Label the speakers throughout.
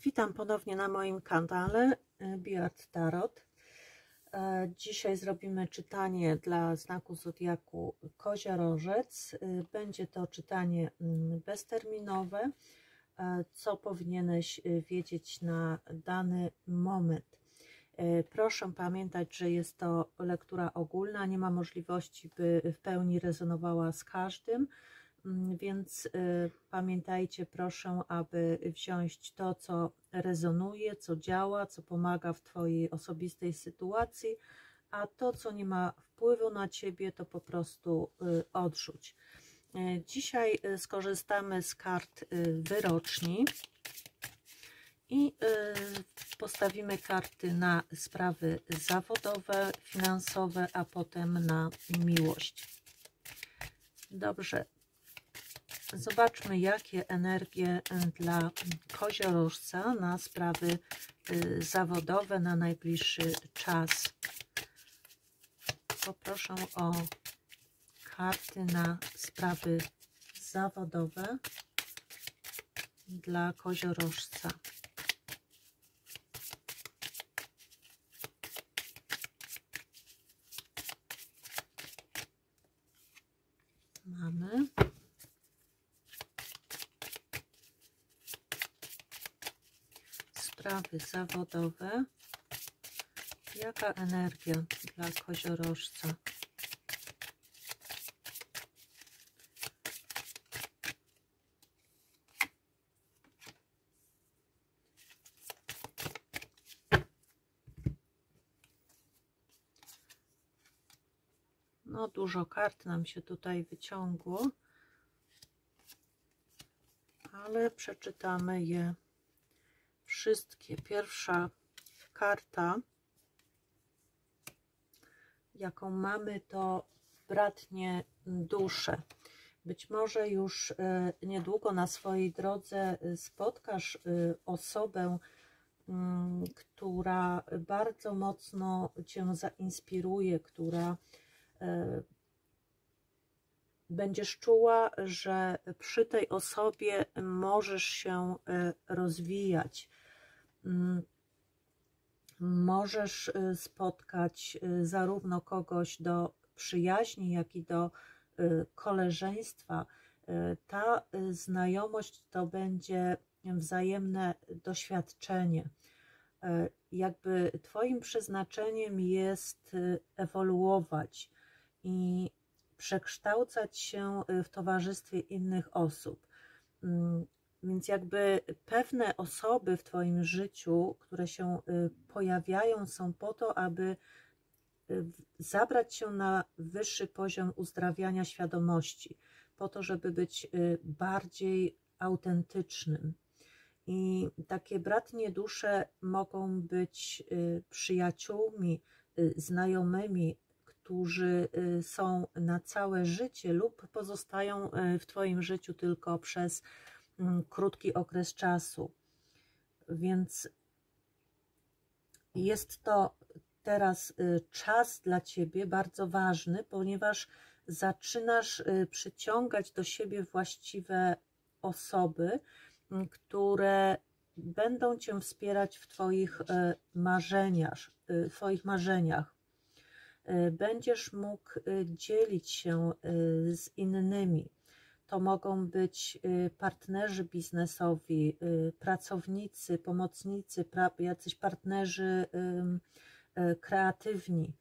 Speaker 1: Witam ponownie na moim kanale Biart Tarot. Dzisiaj zrobimy czytanie dla znaku zodiaku Koziorożec. Będzie to czytanie bezterminowe, co powinieneś wiedzieć na dany moment. Proszę pamiętać, że jest to lektura ogólna, nie ma możliwości, by w pełni rezonowała z każdym. Więc pamiętajcie, proszę, aby wziąć to, co rezonuje, co działa, co pomaga w Twojej osobistej sytuacji, a to, co nie ma wpływu na Ciebie, to po prostu odrzuć. Dzisiaj skorzystamy z kart wyroczni i postawimy karty na sprawy zawodowe, finansowe, a potem na miłość. Dobrze. Zobaczmy, jakie energie dla koziorożca na sprawy zawodowe na najbliższy czas. Poproszę o karty na sprawy zawodowe dla koziorożca. Mamy. Sprawy zawodowe. Jaka energia dla koziorożca? No, dużo kart nam się tutaj wyciągło, ale przeczytamy je wszystkie. Pierwsza karta, jaką mamy, to bratnie dusze. Być może już niedługo na swojej drodze spotkasz osobę, która bardzo mocno Cię zainspiruje, która będziesz czuła, że przy tej osobie możesz się rozwijać. Możesz spotkać zarówno kogoś do przyjaźni, jak i do koleżeństwa. Ta znajomość to będzie wzajemne doświadczenie. Jakby Twoim przeznaczeniem jest ewoluować i przekształcać się w towarzystwie innych osób. Więc jakby pewne osoby w Twoim życiu, które się pojawiają, są po to, aby zabrać się na wyższy poziom uzdrawiania świadomości, po to, żeby być bardziej autentycznym. I takie bratnie dusze mogą być przyjaciółmi, znajomymi, którzy są na całe życie lub pozostają w Twoim życiu tylko przez krótki okres czasu. Więc jest to teraz czas dla Ciebie bardzo ważny, ponieważ zaczynasz przyciągać do siebie właściwe osoby, które będą Cię wspierać w Twoich marzeniach. Będziesz mógł dzielić się z innymi. To mogą być partnerzy biznesowi, pracownicy, pomocnicy, jacyś partnerzy kreatywni,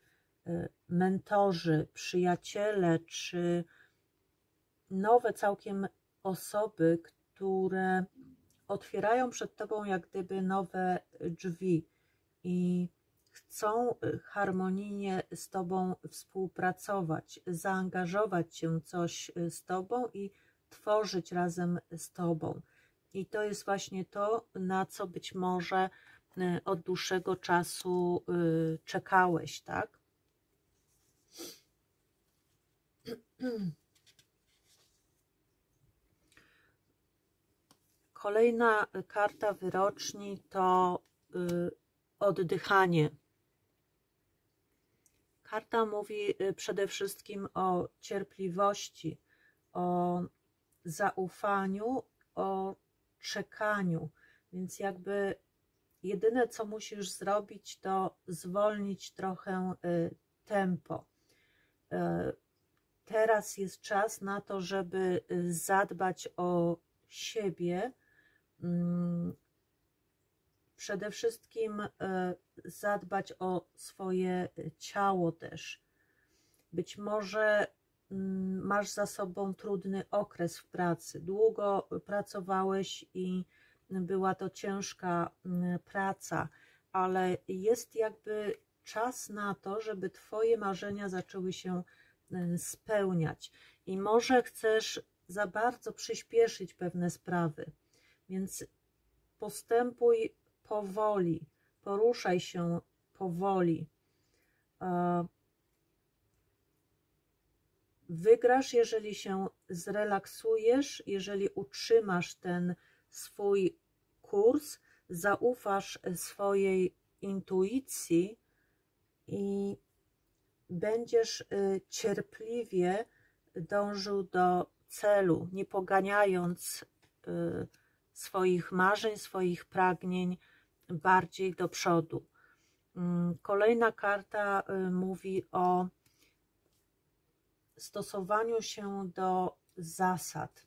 Speaker 1: mentorzy, przyjaciele, czy nowe całkiem osoby, które otwierają przed Tobą jak gdyby nowe drzwi i chcą harmonijnie z Tobą współpracować, zaangażować się coś z Tobą i tworzyć razem z Tobą. I to jest właśnie to, na co być może od dłuższego czasu czekałeś, tak? Kolejna karta wyroczni to oddychanie. Karta mówi przede wszystkim o cierpliwości, o zaufaniu, o czekaniu. Więc jakby jedyne, co musisz zrobić, to zwolnić trochę tempo. Teraz jest czas na to, żeby zadbać o siebie. Przede wszystkim zadbać o swoje ciało też. Być może masz za sobą trudny okres w pracy. Długo pracowałeś i była to ciężka praca, ale jest jakby czas na to, żeby twoje marzenia zaczęły się spełniać. I może chcesz za bardzo przyspieszyć pewne sprawy, więc postępuj powoli, poruszaj się powoli. Wygrasz, jeżeli się zrelaksujesz, jeżeli utrzymasz ten swój kurs, zaufasz swojej intuicji i będziesz cierpliwie dążył do celu, nie poganiając swoich marzeń, swoich pragnień bardziej do przodu. Kolejna karta mówi o stosowaniu się do zasad,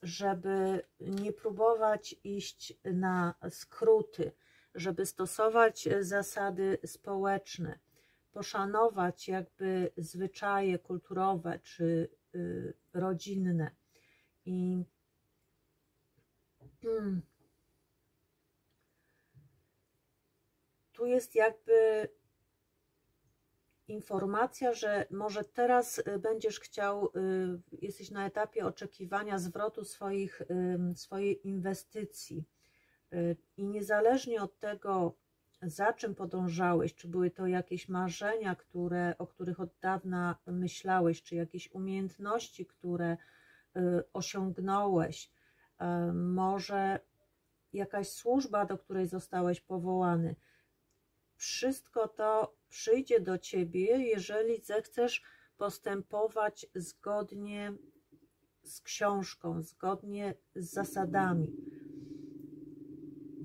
Speaker 1: żeby nie próbować iść na skróty, żeby stosować zasady społeczne, poszanować jakby zwyczaje kulturowe czy rodzinne. I tu jest jakby informacja, że może teraz będziesz chciał, jesteś na etapie oczekiwania zwrotu swojej inwestycji i niezależnie od tego, za czym podążałeś, czy były to jakieś marzenia, o których od dawna myślałeś, czy jakieś umiejętności, które osiągnąłeś, może jakaś służba, do której zostałeś powołany. Wszystko to przyjdzie do ciebie, jeżeli zechcesz postępować zgodnie z książką, zgodnie z zasadami.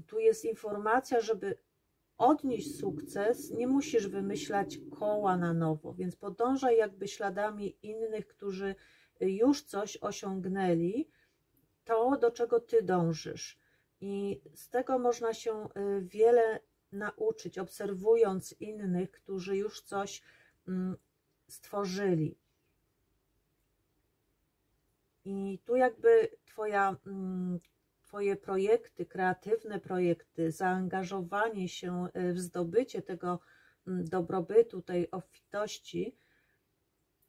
Speaker 1: Tu jest informacja, żeby odnieść sukces, nie musisz wymyślać koła na nowo, więc podążaj jakby śladami innych, którzy już coś osiągnęli, to, do czego ty dążysz. I z tego można się wiele nauczyć, obserwując innych, którzy już coś stworzyli. I tu jakby twoje projekty, kreatywne projekty, zaangażowanie się w zdobycie tego dobrobytu, tej obfitości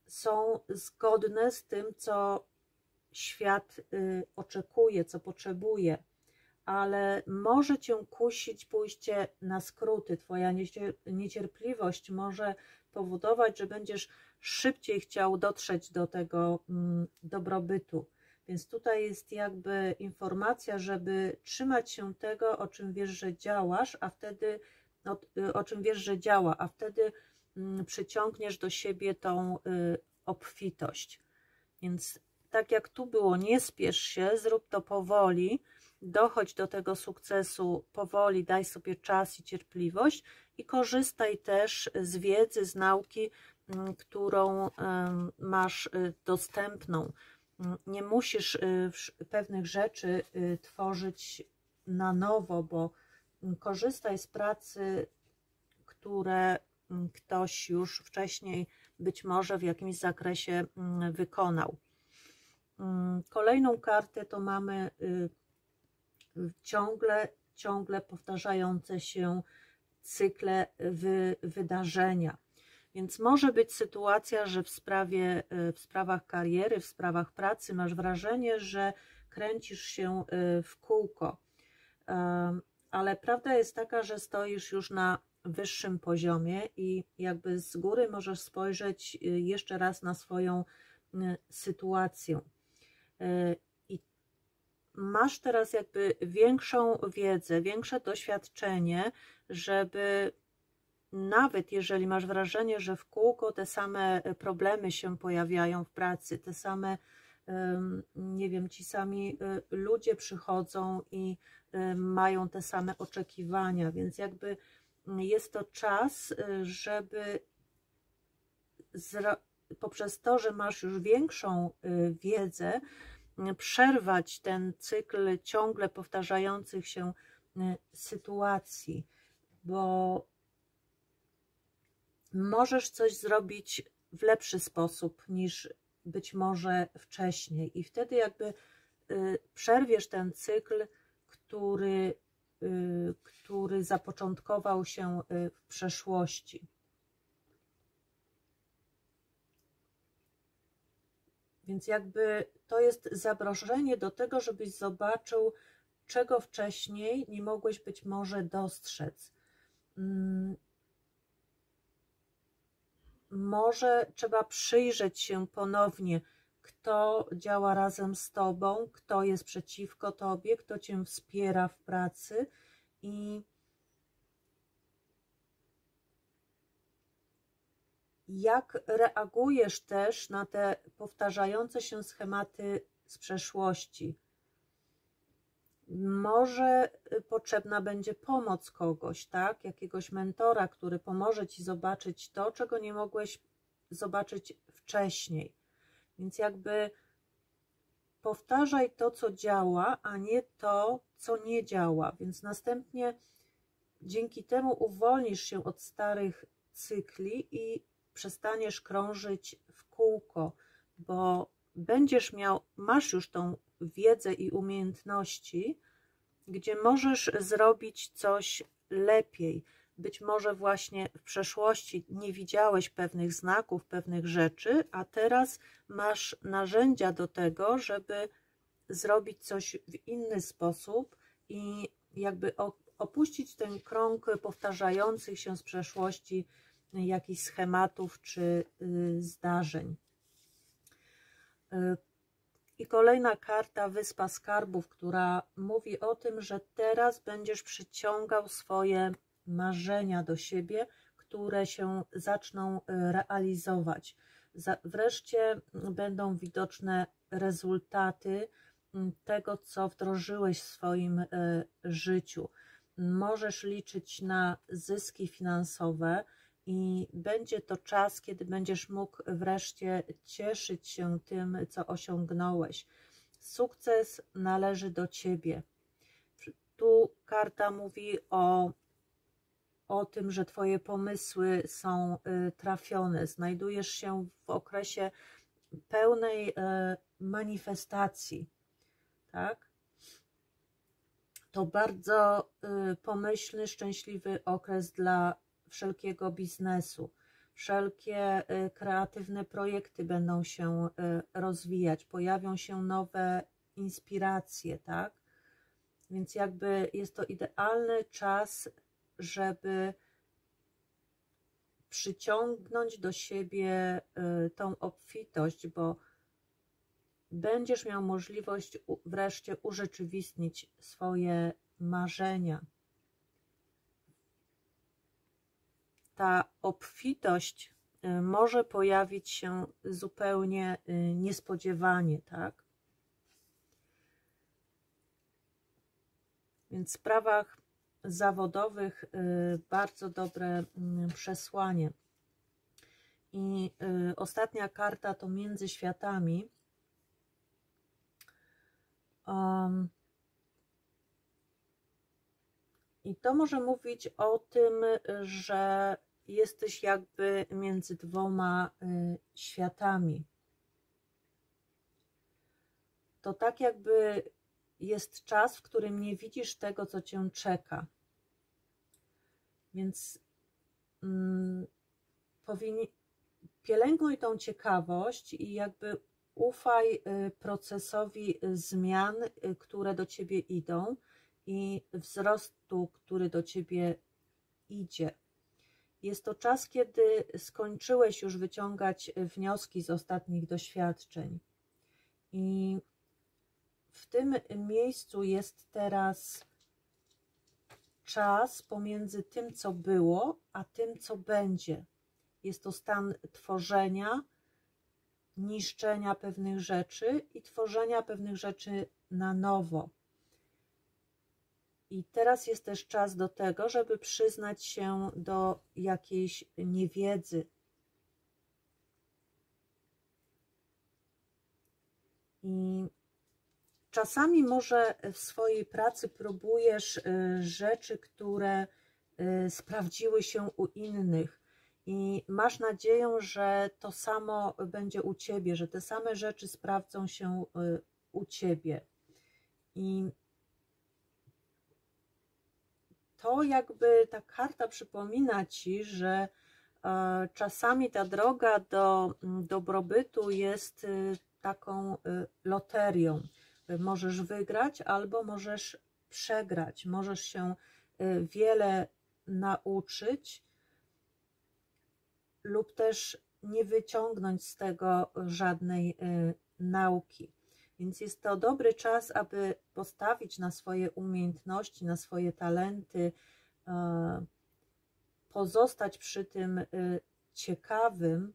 Speaker 1: są zgodne z tym, co świat oczekuje, co potrzebuje, ale może cię kusić pójście na skróty. Twoja niecierpliwość może powodować, że będziesz szybciej chciał dotrzeć do tego dobrobytu. Więc tutaj jest jakby informacja, żeby trzymać się tego, o czym wiesz, że działasz, a wtedy, o czym wiesz, że działa, a wtedy przyciągniesz do siebie tą obfitość. Więc tak jak tu było, nie spiesz się, zrób to powoli, dochodź do tego sukcesu powoli, daj sobie czas i cierpliwość i korzystaj też z wiedzy, z nauki, którą masz dostępną. Nie musisz pewnych rzeczy tworzyć na nowo, bo korzystaj z pracy, które ktoś już wcześniej być może w jakimś zakresie wykonał. Kolejną kartę to mamy ciągle powtarzające się cykle wydarzenia. Więc może być sytuacja, że w sprawach kariery, w sprawach pracy masz wrażenie, że kręcisz się w kółko. Ale prawda jest taka, że stoisz już na wyższym poziomie i jakby z góry możesz spojrzeć jeszcze raz na swoją sytuację. I masz teraz jakby większą wiedzę, większe doświadczenie, żeby nawet jeżeli masz wrażenie, że w kółko te same problemy się pojawiają w pracy, te same nie wiem, ci sami ludzie przychodzą i mają te same oczekiwania, więc jakby jest to czas, żeby poprzez to, że masz już większą wiedzę, przerwać ten cykl ciągle powtarzających się sytuacji, bo możesz coś zrobić w lepszy sposób niż być może wcześniej i wtedy jakby przerwiesz ten cykl, który zapoczątkował się w przeszłości. Więc jakby to jest zaproszenie do tego, żebyś zobaczył, czego wcześniej nie mogłeś być może dostrzec. Może trzeba przyjrzeć się ponownie, kto działa razem z tobą, kto jest przeciwko tobie, kto cię wspiera w pracy i jak reagujesz też na te powtarzające się schematy z przeszłości. Może potrzebna będzie pomoc kogoś, tak? Jakiegoś mentora, który pomoże ci zobaczyć to, czego nie mogłeś zobaczyć wcześniej. Więc jakby powtarzaj to, co działa, a nie to, co nie działa. Więc następnie dzięki temu uwolnisz się od starych cykli i przestaniesz krążyć w kółko, bo masz już tą wiedzę i umiejętności, gdzie możesz zrobić coś lepiej. Być może właśnie w przeszłości nie widziałeś pewnych znaków, pewnych rzeczy, a teraz masz narzędzia do tego, żeby zrobić coś w inny sposób i jakby opuścić ten krąg powtarzających się z przeszłości jakichś schematów czy zdarzeń. I kolejna karta, Wyspa Skarbów, która mówi o tym, że teraz będziesz przyciągał swoje marzenia do siebie, które się zaczną realizować. Wreszcie będą widoczne rezultaty tego, co wdrożyłeś w swoim życiu. Możesz liczyć na zyski finansowe i będzie to czas, kiedy będziesz mógł wreszcie cieszyć się tym, co osiągnąłeś. Sukces należy do ciebie. Tu karta mówi o tym, że twoje pomysły są trafione. Znajdujesz się w okresie pełnej manifestacji. Tak? To bardzo pomyślny, szczęśliwy okres dla wszelkiego biznesu. Wszelkie kreatywne projekty będą się rozwijać, pojawią się nowe inspiracje, tak? Więc jakby jest to idealny czas, żeby przyciągnąć do siebie tą obfitość, bo będziesz miał możliwość wreszcie urzeczywistnić swoje marzenia. Ta obfitość może pojawić się zupełnie niespodziewanie, tak? Więc w sprawach zawodowych bardzo dobre przesłanie. I ostatnia karta to Między Światami. I to może mówić o tym, że jesteś jakby między dwoma światami. To tak jakby jest czas, w którym nie widzisz tego, co cię czeka. Więc pielęgnuj tą ciekawość i jakby ufaj procesowi zmian, które do ciebie idą i wzrostu, który do ciebie idzie. Jest to czas, kiedy skończyłeś już wyciągać wnioski z ostatnich doświadczeń. I w tym miejscu jest teraz czas pomiędzy tym, co było, a tym, co będzie. Jest to stan tworzenia, niszczenia pewnych rzeczy i tworzenia pewnych rzeczy na nowo. I teraz jest też czas do tego, żeby przyznać się do jakiejś niewiedzy. I czasami może w swojej pracy próbujesz rzeczy, które sprawdziły się u innych i masz nadzieję, że to samo będzie u Ciebie, że te same rzeczy sprawdzą się u Ciebie. I to jakby ta karta przypomina Ci, że czasami ta droga do dobrobytu jest taką loterią. Możesz wygrać albo możesz przegrać. Możesz się wiele nauczyć lub też nie wyciągnąć z tego żadnej nauki. Więc jest to dobry czas, aby postawić na swoje umiejętności, na swoje talenty, pozostać przy tym ciekawym,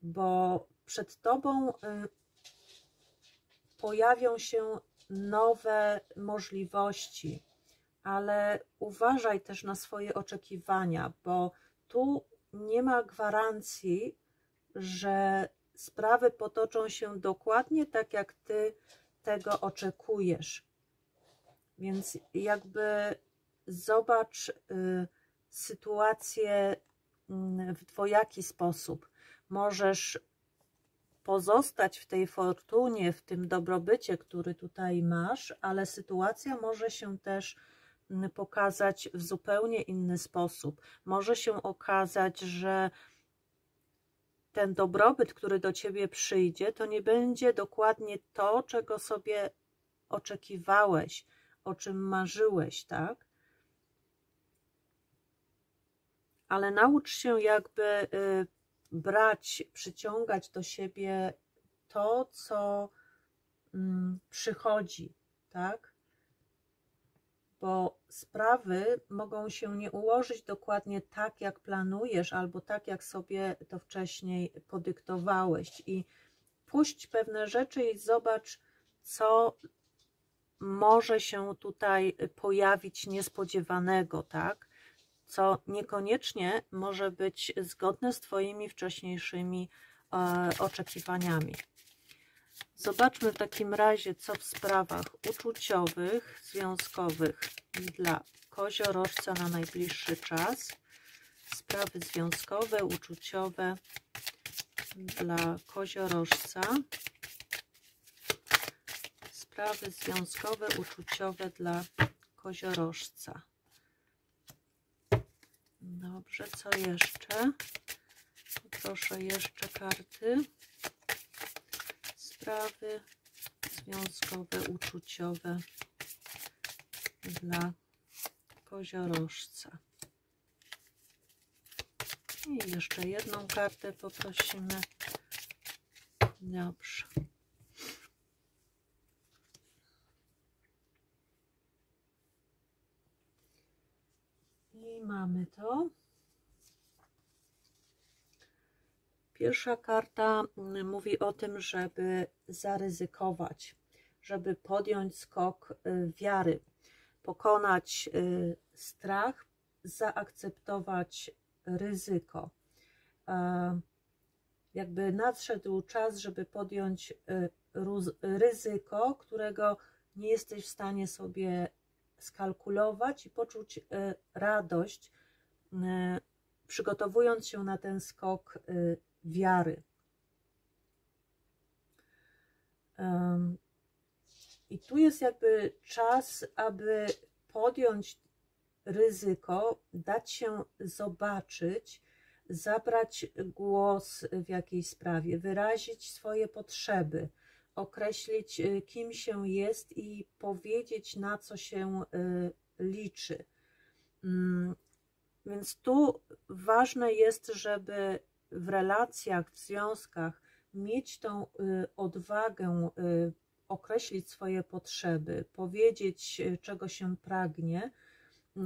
Speaker 1: bo przed Tobą pojawią się nowe możliwości, ale uważaj też na swoje oczekiwania, bo tu nie ma gwarancji, że sprawy potoczą się dokładnie tak, jak Ty tego oczekujesz. Więc jakby zobacz sytuację w dwojaki sposób. Możesz pozostać w tej fortunie, w tym dobrobycie, który tutaj masz, ale sytuacja może się też pokazać w zupełnie inny sposób. Może się okazać, że ten dobrobyt, który do Ciebie przyjdzie, to nie będzie dokładnie to, czego sobie oczekiwałeś, o czym marzyłeś, tak? Ale naucz się jakby brać, przyciągać do siebie to, co przychodzi, tak? Bo sprawy mogą się nie ułożyć dokładnie tak, jak planujesz, albo tak, jak sobie to wcześniej podyktowałeś. I puść pewne rzeczy i zobacz, co może się tutaj pojawić niespodziewanego, tak? Co niekoniecznie może być zgodne z Twoimi wcześniejszymi oczekiwaniami. Zobaczmy w takim razie, co w sprawach uczuciowych, związkowych dla koziorożca na najbliższy czas. Sprawy związkowe, uczuciowe dla koziorożca. Sprawy związkowe, uczuciowe dla koziorożca. Dobrze, co jeszcze? Proszę jeszcze karty. Sprawy związkowe, uczuciowe dla koziorożca. I jeszcze jedną kartę poprosimy. Dobrze. I mamy to. Pierwsza karta mówi o tym, żeby zaryzykować, żeby podjąć skok wiary, pokonać strach, zaakceptować ryzyko. Jakby nadszedł czas, żeby podjąć ryzyko, którego nie jesteś w stanie sobie skalkulować i poczuć radość, przygotowując się na ten skok wiary. I tu jest jakby czas, aby podjąć ryzyko, dać się zobaczyć, zabrać głos w jakiejś sprawie, wyrazić swoje potrzeby, określić, kim się jest i powiedzieć, na co się liczy. Więc tu ważne jest, żeby w relacjach, w związkach mieć tą odwagę, określić swoje potrzeby, powiedzieć, czego się pragnie,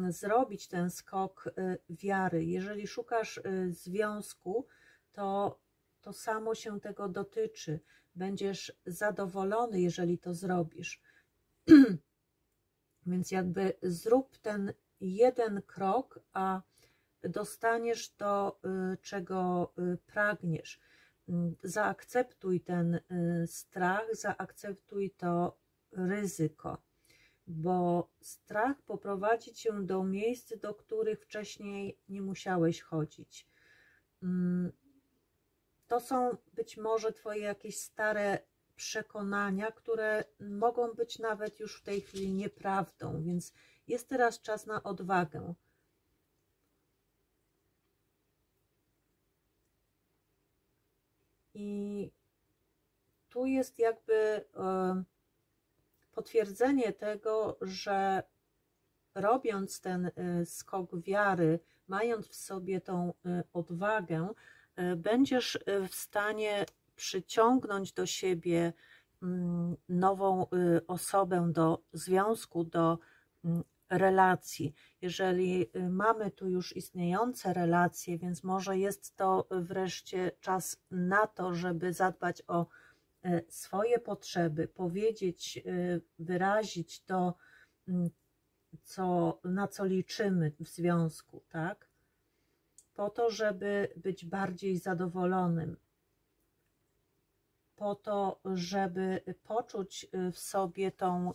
Speaker 1: zrobić ten skok wiary. Jeżeli szukasz związku, to samo się tego dotyczy. Będziesz zadowolony, jeżeli to zrobisz. Więc jakby zrób ten jeden krok, a dostaniesz to, czego pragniesz. Zaakceptuj ten strach, zaakceptuj to ryzyko, bo strach poprowadzi cię do miejsc, do których wcześniej nie musiałeś chodzić. To są być może twoje jakieś stare przekonania, które mogą być nawet już w tej chwili nieprawdą, więc jest teraz czas na odwagę. I tu jest jakby potwierdzenie tego, że robiąc ten skok wiary, mając w sobie tą odwagę, będziesz w stanie przyciągnąć do siebie nową osobę, do związku, do relacji. Jeżeli mamy tu już istniejące relacje, więc może jest to wreszcie czas na to, żeby zadbać o swoje potrzeby, powiedzieć, wyrazić to, na co liczymy w związku, tak? Po to, żeby być bardziej zadowolonym, po to, żeby poczuć w sobie tą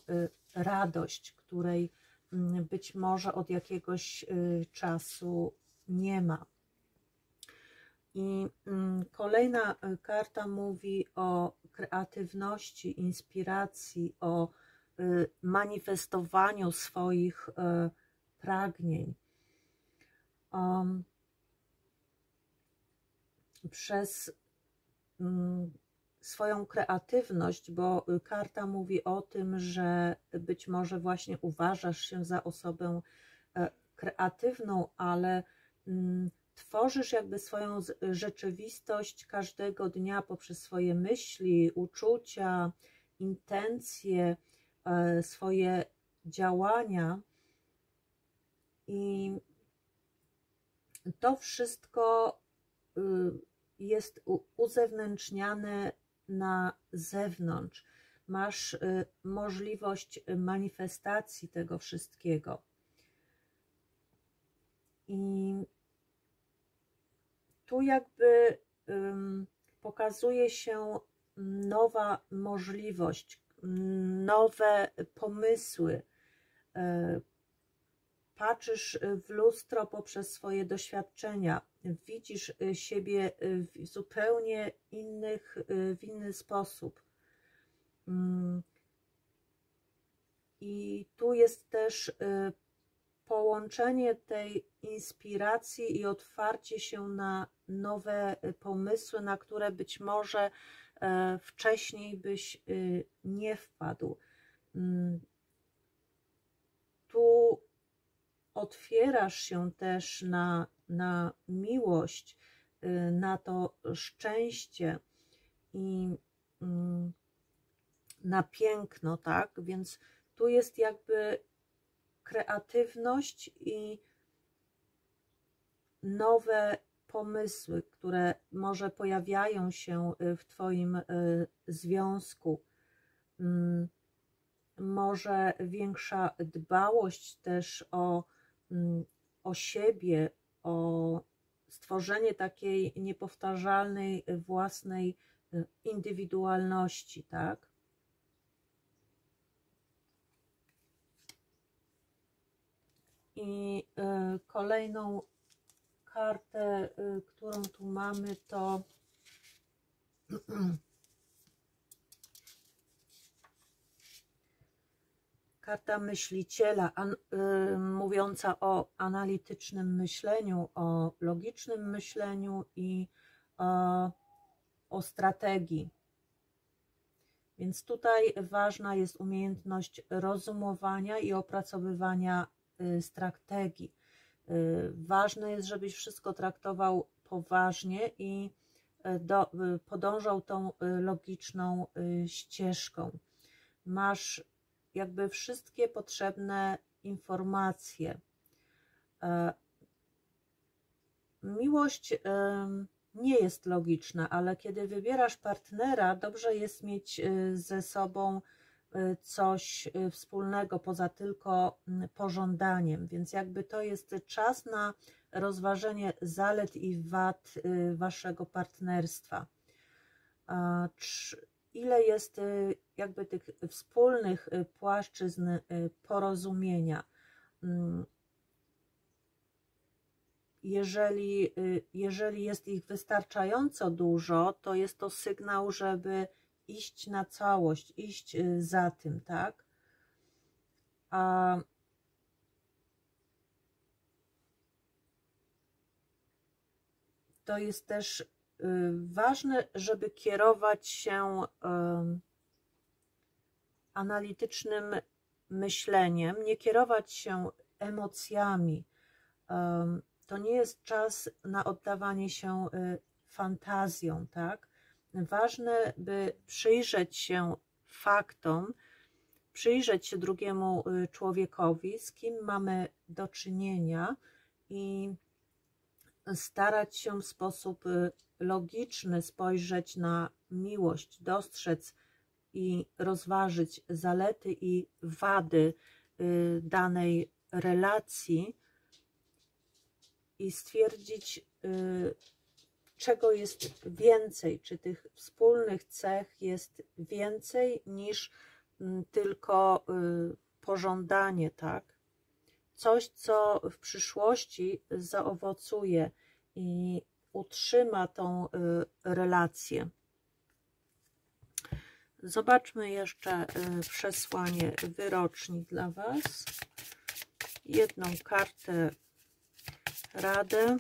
Speaker 1: radość, której być może od jakiegoś czasu nie ma. I kolejna karta mówi o kreatywności, inspiracji, o manifestowaniu swoich pragnień. Przez swoją kreatywność, bo karta mówi o tym, że być może właśnie uważasz się za osobę kreatywną, ale tworzysz jakby swoją rzeczywistość każdego dnia poprzez swoje myśli, uczucia, intencje, swoje działania i to wszystko jest uzewnętrzniane na zewnątrz. Masz możliwość manifestacji tego wszystkiego. I tu jakby pokazuje się nowa możliwość, nowe pomysły. Patrzysz w lustro poprzez swoje doświadczenia, widzisz siebie w zupełnie w inny sposób. I tu jest też połączenie tej inspiracji i otwarcie się na nowe pomysły, na które być może wcześniej byś nie wpadł. Tu otwierasz się też na miłość, na to szczęście i na piękno, tak? Więc tu jest jakby kreatywność i nowe pomysły, które może pojawiają się w Twoim związku. Może większa dbałość też o siebie, o stworzenie takiej niepowtarzalnej własnej indywidualności, tak? I kolejną kartę, którą tu mamy, to karta myśliciela, mówiąca o analitycznym myśleniu, o logicznym myśleniu i o strategii. Więc tutaj ważna jest umiejętność rozumowania i opracowywania strategii. Ważne jest, żebyś wszystko traktował poważnie i podążał tą logiczną ścieżką. Masz jakby wszystkie potrzebne informacje. Miłość nie jest logiczna, ale kiedy wybierasz partnera, dobrze jest mieć ze sobą coś wspólnego poza tylko pożądaniem, więc jakby to jest czas na rozważenie zalet i wad waszego partnerstwa. Ile jest jakby tych wspólnych płaszczyzn porozumienia. Jeżeli jest ich wystarczająco dużo, to jest to sygnał, żeby iść na całość, iść za tym, tak? A to jest też ważne, żeby kierować się analitycznym myśleniem, nie kierować się emocjami. To nie jest czas na oddawanie się fantazjom, tak? Ważne, by przyjrzeć się faktom, przyjrzeć się drugiemu człowiekowi, z kim mamy do czynienia i starać się w sposób logiczny spojrzeć na miłość, dostrzec i rozważyć zalety i wady danej relacji i stwierdzić, czego jest więcej, czy tych wspólnych cech jest więcej niż tylko pożądanie, tak? Coś, co w przyszłości zaowocuje i utrzyma tą relację. Zobaczmy jeszcze przesłanie wyroczni dla Was. Jedną kartę radę.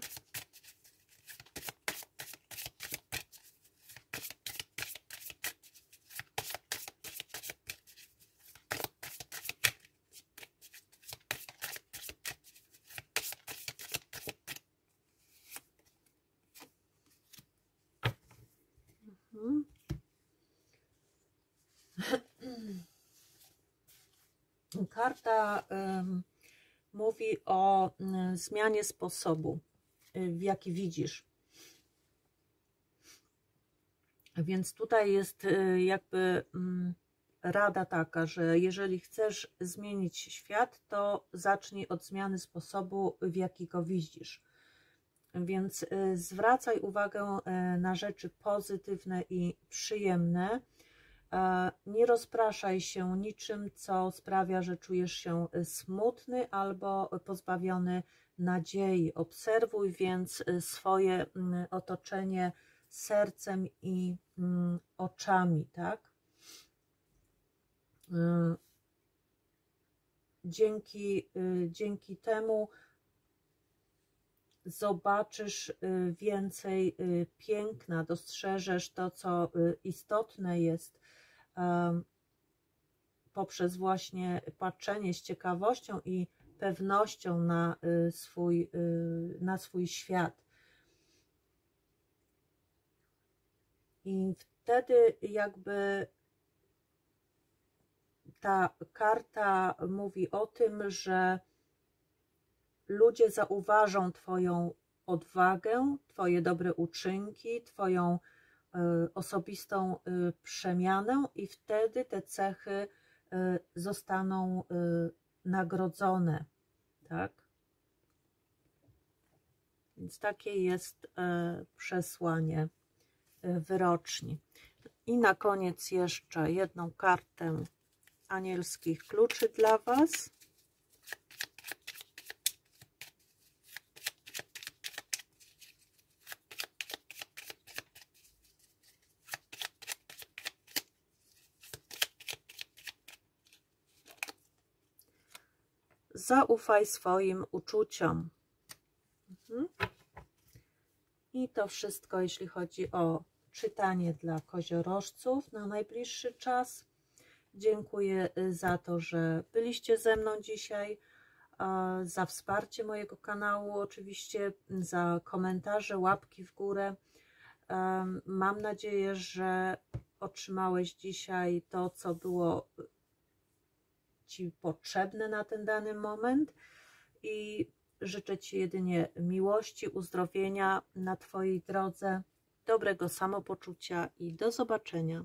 Speaker 1: Karta mówi o zmianie sposobu, w jaki widzisz. Więc tutaj jest jakby rada taka, że jeżeli chcesz zmienić świat, to zacznij od zmiany sposobu, w jaki go widzisz. Więc zwracaj uwagę na rzeczy pozytywne i przyjemne. Nie rozpraszaj się niczym, co sprawia, że czujesz się smutny albo pozbawiony nadziei. Obserwuj więc swoje otoczenie sercem i oczami, tak? Dzięki temu zobaczysz więcej piękna, dostrzeżesz to, co istotne jest, poprzez właśnie patrzenie z ciekawością i pewnością na swój świat. I wtedy jakby ta karta mówi o tym, że ludzie zauważą Twoją odwagę, Twoje dobre uczynki, Twoją osobistą przemianę i wtedy te cechy zostaną nagrodzone, tak? Więc takie jest przesłanie wyroczni. I na koniec jeszcze jedną kartę anielskich kluczy dla Was. Zaufaj swoim uczuciom. I to wszystko, jeśli chodzi o czytanie dla koziorożców na najbliższy czas. Dziękuję za to, że byliście ze mną dzisiaj, za wsparcie mojego kanału, oczywiście za komentarze, łapki w górę. Mam nadzieję, że otrzymałeś dzisiaj to, co było Ci potrzebne na ten dany moment i życzę Ci jedynie miłości, uzdrowienia na Twojej drodze, dobrego samopoczucia i do zobaczenia.